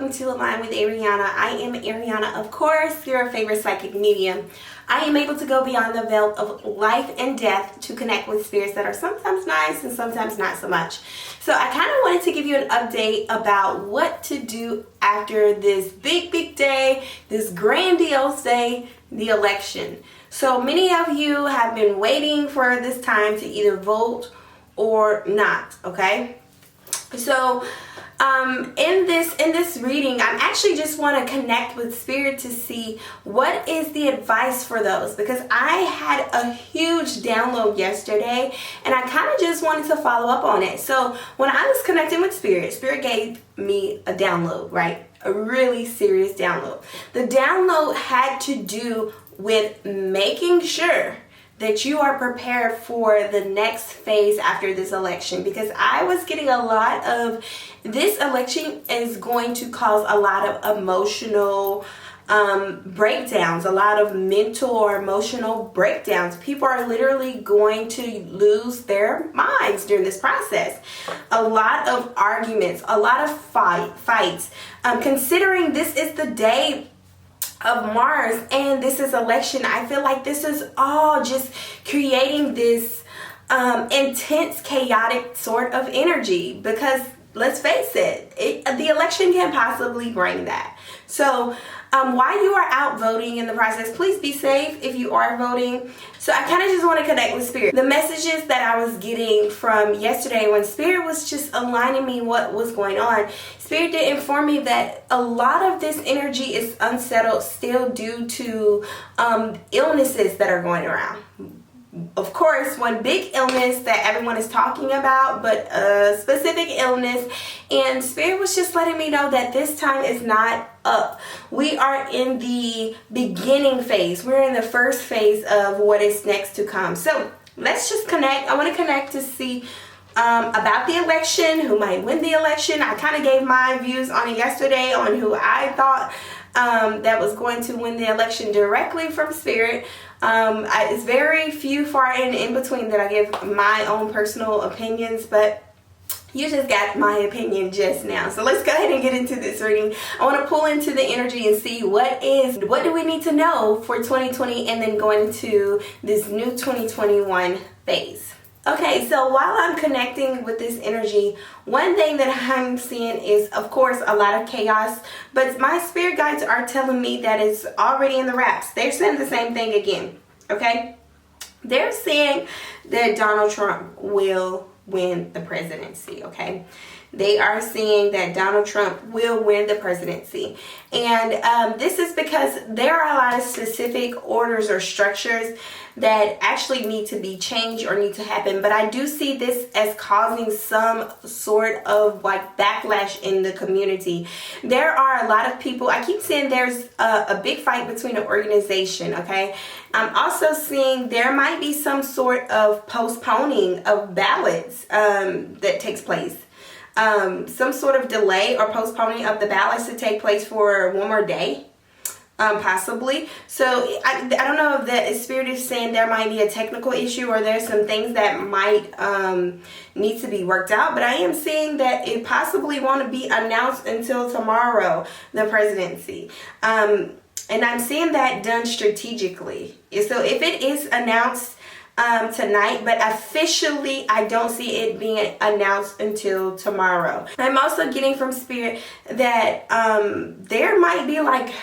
welcome to Align with Ariana. I am Ariana, of course, your favorite psychic medium. I am able to go beyond the veil of life and death to connect with spirits that are sometimes nice and sometimes not so much. So I kind of wanted to give you an update about what to do after this big day, this grandiose day, the election. So many of you have been waiting for this time to either vote or not, okay? So in this reading, I actually just want to connect with Spirit to see what is the advice for those, because I had a huge download yesterday and I kind of just wanted to follow up on it. So when I was connecting with Spirit, Spirit gave me a download, right? A really serious download. The download had to do with making sure that you are prepared for the next phase after this election, because I was getting a lot of this election is going to cause a lot of emotional breakdowns, a lot of mental or emotional breakdowns. People are literally going to lose their minds during this process. A lot of arguments, a lot of fights. Considering this is the day of Mars and this is election, I feel like this is all just creating this intense, chaotic sort of energy, because let's face it, the election can possibly bring that. So while you are out voting in the process, please be safe if you are voting. So I kind of just want to connect with Spirit. The messages that I was getting from yesterday when Spirit was just aligning me what was going on, Spirit did inform me that a lot of this energy is unsettled still due to illnesses that are going around. Of course, one big illness that everyone is talking about, but a specific illness. And Spirit was just letting me know that this time is not up. We are in the beginning phase. We're in the first phase of what is next to come. So let's just connect. I want to connect to see about the election, who might win the election. I kind of gave my views on it yesterday on who I thought that was going to win the election directly from Spirit. It's very few far in between that I give my own personal opinions, but you just got my opinion just now. So let's go ahead and get into this reading. I want to pull into the energy and see what do we need to know for 2020 and then going into this new 2021 phase. Okay, so while I'm connecting with this energy, one thing that I'm seeing is, of course, a lot of chaos, but my spirit guides are telling me that it's already in the wraps. They're saying the same thing again, okay? They're saying that Donald Trump will win the presidency, okay? They are saying that Donald Trump will win the presidency. And this is because there are a lot of specific orders or structures that actually need to be changed or need to happen. But I do see this as causing some sort of like backlash in the community. There are a lot of people, I keep saying there's a big fight between an organization, okay? I'm also seeing there might be some sort of postponing of ballots that takes place. Some sort of delay or postponing of the ballots to take place for one more day, possibly. So I don't know if the Spirit is saying there might be a technical issue or there's some things that might need to be worked out, but I am seeing that it possibly won't be announced until tomorrow, the presidency. And I'm seeing that done strategically. So if it is announced tonight, but officially I don't see it being announced until tomorrow. I'm also getting from Spirit that there might be like,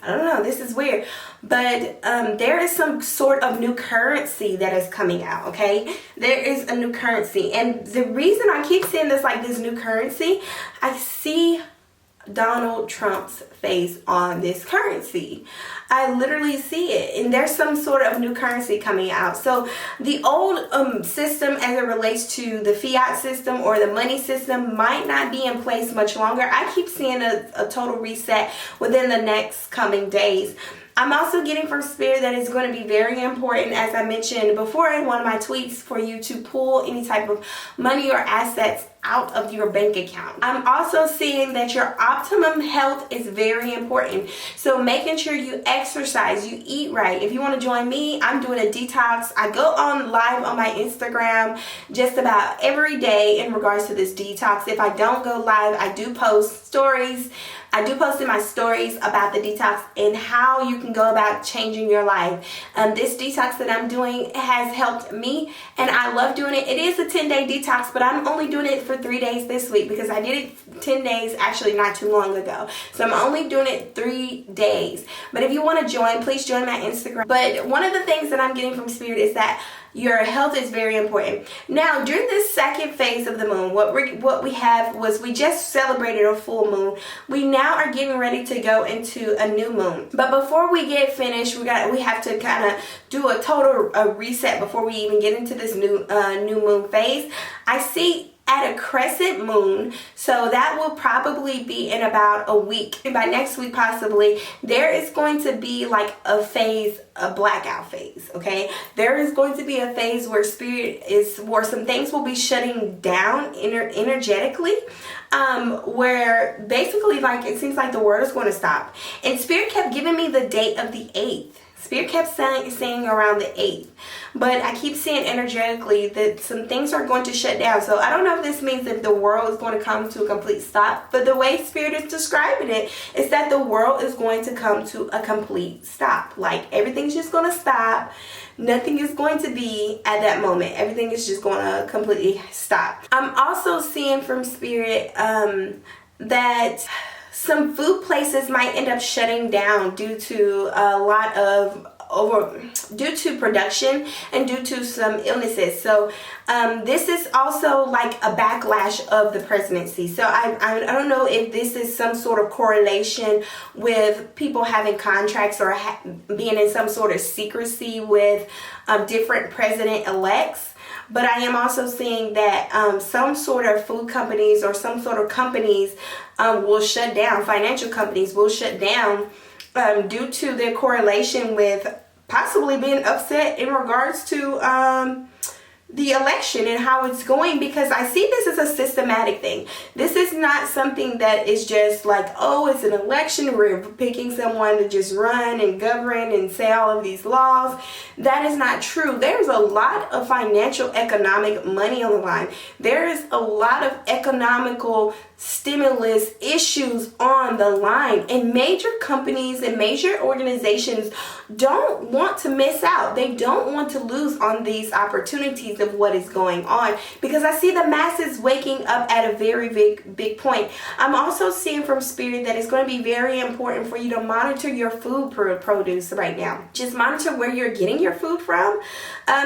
I don't know, this is weird, but there is some sort of new currency that is coming out, okay? There is a new currency, and the reason I keep saying this, like this new currency, I see Donald Trump's face on this currency. I literally see it, and there's some sort of new currency coming out. So the old system as it relates to the fiat system or the money system might not be in place much longer. I keep seeing a total reset within the next coming days. I'm also getting from Spirit that it's going to be very important, as I mentioned before in one of my tweets, for you to pull any type of money or assets out of your bank account. I'm also seeing that your optimum health is very important. So making sure you exercise, you eat right. If you want to join me, I'm doing a detox. I go on live on my Instagram just about every day in regards to this detox. If I don't go live, I do post stories. I do post in my stories about the detox and how you can go about changing your life. This detox that I'm doing has helped me, and I love doing it. It is a 10-day detox, but I'm only doing it for 3 days this week because I did it 10 days actually not too long ago. So I'm only doing it 3 days. But if you want to join, please join my Instagram. But one of the things that I'm getting from Spirit is that your health is very important. Now, during this second phase of the moon, what we have was we just celebrated a full moon. We now are getting ready to go into a new moon. But before we get finished, we have to kind of do a total reset before we even get into this new moon phase. I see at a crescent moon, so that will probably be in about a week. And by next week possibly, there is going to be like a phase, a blackout phase, okay? There is going to be a phase where where some things will be shutting down energetically, where basically like it seems like the world is going to stop. And Spirit kept giving me the date of the 8th. Spirit kept saying around the 8th, but I keep seeing energetically that some things are going to shut down. So I don't know if this means that the world is going to come to a complete stop, but the way Spirit is describing it is that the world is going to come to a complete stop. Like everything's just going to stop. Nothing is going to be at that moment. Everything is just going to completely stop. I'm also seeing from Spirit that some food places might end up shutting down due to due to production and due to some illnesses. So this is also like a backlash of the presidency. So I don't know if this is some sort of correlation with people having contracts or being in some sort of secrecy with different president-elects. But I am also seeing that some sort of food companies or some sort of companies will shut down. Financial companies will shut down due to their correlation with possibly being upset in regards to the election and how it's going, because I see this as a systematic thing. This is not something that is just like, oh, it's an election, we're picking someone to just run and govern and say all of these laws. That is not true. There's a lot of financial, economic money on the line. There is a lot of economical stimulus issues on the line, and major companies and major organizations don't want to miss out. They don't want to lose on these opportunities of what is going on, because I see the masses waking up at a very big point. I'm also seeing from Spirit that it's going to be very important for you to monitor your food produce right now. Just monitor where you're getting your food from,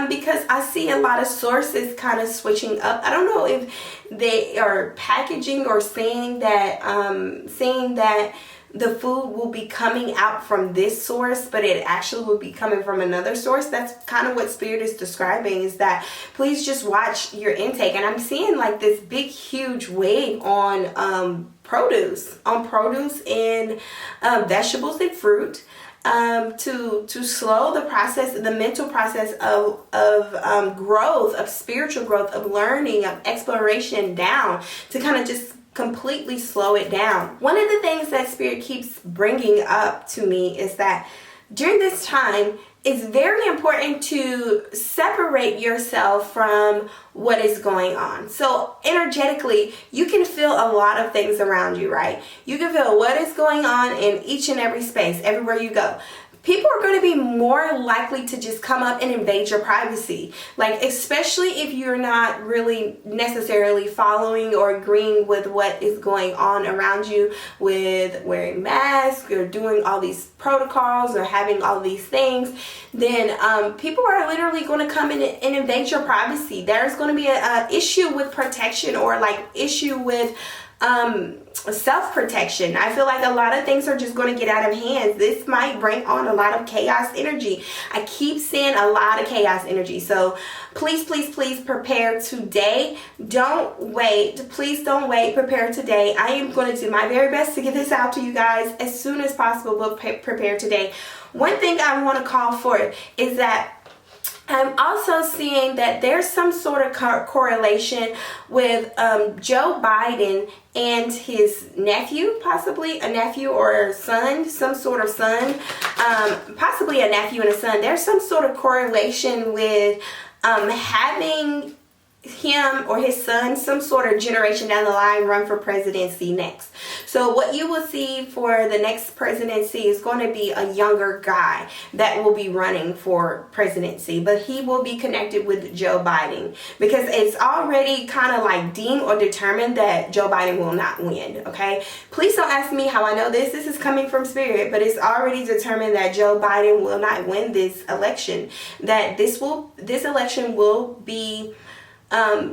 because I see a lot of sources kind of switching up. I don't know if they are packaging or saying that the food will be coming out from this source, but it actually will be coming from another source. That's kind of what Spirit is describing, is that please just watch your intake. And I'm seeing like this big, huge wave on produce and vegetables and fruit. To slow the process, the mental process of growth, of spiritual growth, of learning, of exploration down, to kind of just completely slow it down. One of the things that Spirit keeps bringing up to me is that during this time, it's very important to separate yourself from what is going on. So energetically, you can feel a lot of things around you, right? You can feel what is going on in each and every space, everywhere you go. People are going to be more likely to just come up and invade your privacy. Like, especially if you're not really necessarily following or agreeing with what is going on around you, with wearing masks or doing all these protocols or having all these things, then people are literally going to come in and invade your privacy. There's going to be an issue with protection, or like issue with self-protection. I feel like a lot of things are just going to get out of hand. This might bring on a lot of chaos energy. I keep seeing a lot of chaos energy. So please prepare today. Don't wait. Please don't wait. Prepare today. I am going to do my very best to get this out to you guys as soon as possible, but prepare today. One thing I want to call for is that I'm also seeing that there's some sort of correlation with Joe Biden and his nephew, possibly a nephew or a son, some sort of son, possibly a nephew and a son. There's some sort of correlation with having him or his son, some sort of generation down the line, run for presidency next. So what you will see for the next presidency is going to be a younger guy that will be running for presidency, but he will be connected with Joe Biden, because it's already kind of like deemed or determined that Joe Biden will not win. Okay, please don't ask me how I know this. This is coming from spirit, but it's already determined that Joe Biden will not win this election, that this election will be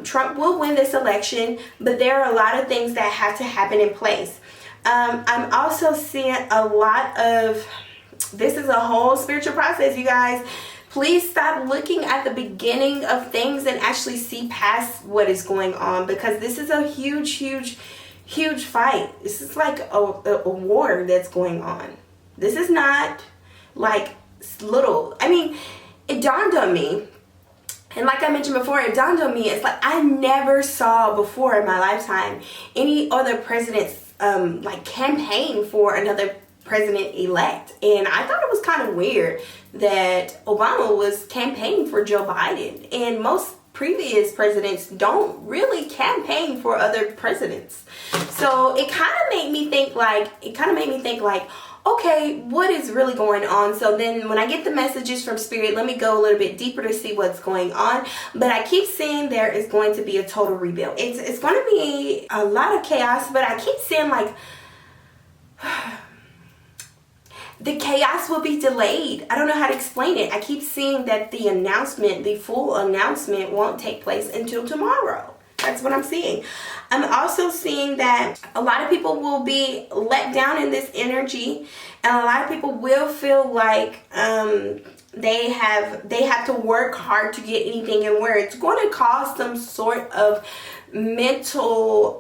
Trump will win this election, but there are a lot of things that have to happen in place. I'm also seeing a lot of, this is a whole spiritual process, you guys. Please stop looking at the beginning of things and actually see past what is going on, because this is a huge fight. This is like a war that's going on. This is not like little. I mean, it dawned on me. And like I mentioned before, it dawned on me, it's like I never saw before in my lifetime any other presidents like campaign for another president-elect. And I thought it was kind of weird that Obama was campaigning for Joe Biden. And most previous presidents don't really campaign for other presidents. So it kind of made me think like, okay, what is really going on? So then when I get the messages from spirit, let me go a little bit deeper to see what's going on. But I keep seeing there is going to be a total rebuild. It's going to be a lot of chaos, but I keep seeing like the chaos will be delayed. I don't know how to explain it. I keep seeing that the full announcement won't take place until tomorrow. That's what I'm seeing. I'm also seeing that a lot of people will be let down in this energy, and a lot of people will feel like they have to work hard to get anything, and where it's going to cause some sort of mental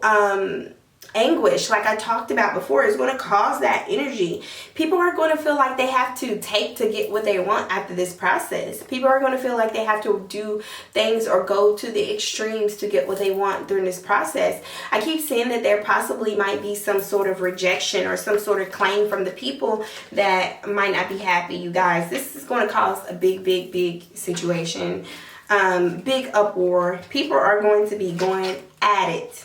anguish, like I talked about before, is going to cause that energy. People are going to feel like they have to take to get what they want after this process. People are going to feel like they have to do things or go to the extremes to get what they want during this process. I keep saying that there possibly might be some sort of rejection or some sort of claim from the people that might not be happy, you guys. This is going to cause a big situation, big uproar. People are going to be going at it.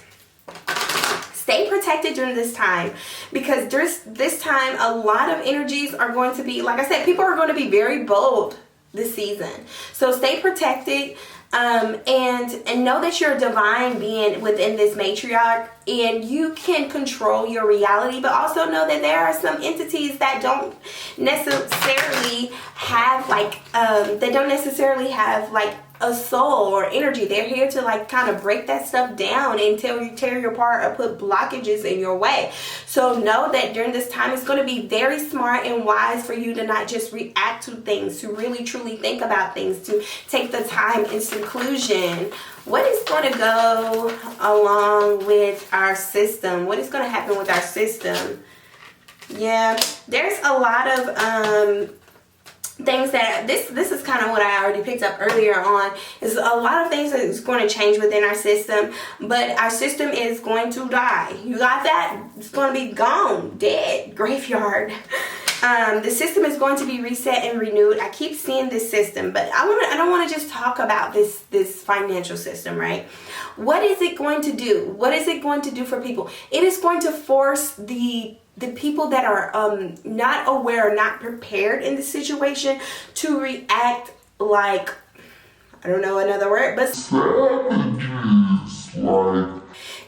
Stay protected during this time, because this time a lot of energies are going to be, like I said, people are going to be very bold this season. So stay protected, and know that you're a divine being within this matriarch, and you can control your reality, but also know that there are some entities that don't necessarily have a soul or energy. They're here to like kind of break that stuff down and tear you apart or put blockages in your way. So know that during this time it's going to be very smart and wise for you to not just react to things, to really truly think about things, to take the time in seclusion. What is going to go along with our system? What is going to happen with our system? Yeah, there's a lot of things that this is kind of what I already picked up earlier on, is a lot of things that is going to change within our system, but our system is going to die. You got that? It's going to be gone, dead, graveyard. The system is going to be reset and renewed. I keep seeing this system, but I don't want to just talk about this financial system, right? What is it going to do? What is it going to do for people? It is going to force the people that are not aware or not prepared in the situation to react like, I don't know another word, but savages. Like,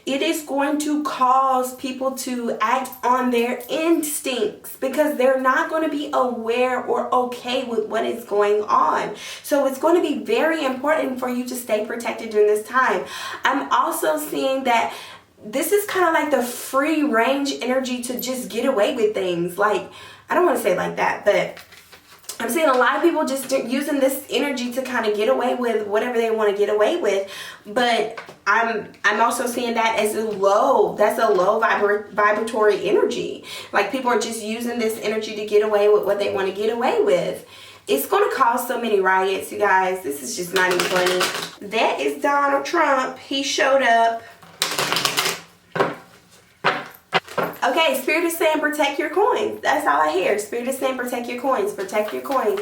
it is going to cause people to act on their instincts, because they're not going to be aware or okay with what is going on. So it's going to be very important for you to stay protected during this time. I'm also seeing that this is kind of like the free range energy to just get away with things. Like, I don't want to say it like that, but I'm seeing a lot of people just using this energy to kind of get away with whatever they want to get away with. But I'm also seeing that as a low vibratory energy. Like, people are just using this energy to get away with what they want to get away with. It's going to cause so many riots, you guys. This is just not even funny. That is Donald Trump. He showed up. Okay, Spirit is saying protect your coins. That's all I hear. Spirit is saying protect your coins. Protect your coins.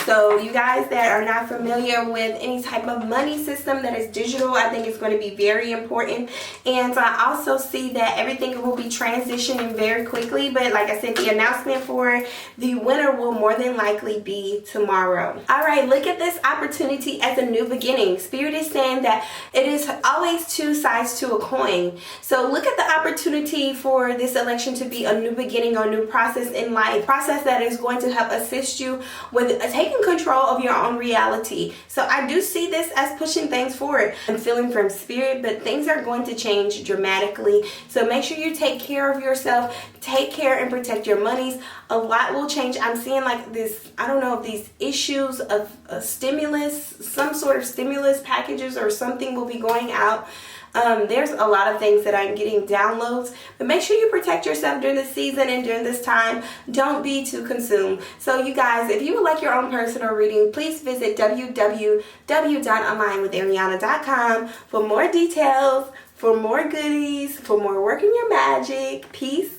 So you guys that are not familiar with any type of money system that is digital, I think it's going to be very important. And I also see that everything will be transitioning very quickly. But like I said, the announcement for the winner will more than likely be tomorrow. All right, look at this opportunity as a new beginning. Spirit is saying that it is always two sides to a coin. So look at the opportunity for this election to be a new beginning or new process in life, process that is going to help assist you with taking control of your own reality. So I do see this as pushing things forward. I'm feeling from Spirit, but things are going to change dramatically. So make sure you take care of yourself, take care and protect your monies. A lot will change. I'm seeing like this, I don't know if these issues of stimulus, some sort of stimulus packages or something will be going out. There's a lot of things that I'm getting downloads, but make sure you protect yourself during this season and during this time. Don't be too consumed. So you guys, if you would like your own personal reading, please visit www.onlinewithariana.com for more details, for more goodies, for more working your magic. Peace,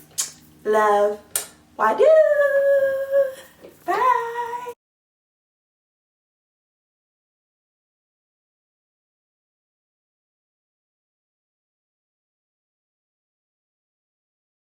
love, why do?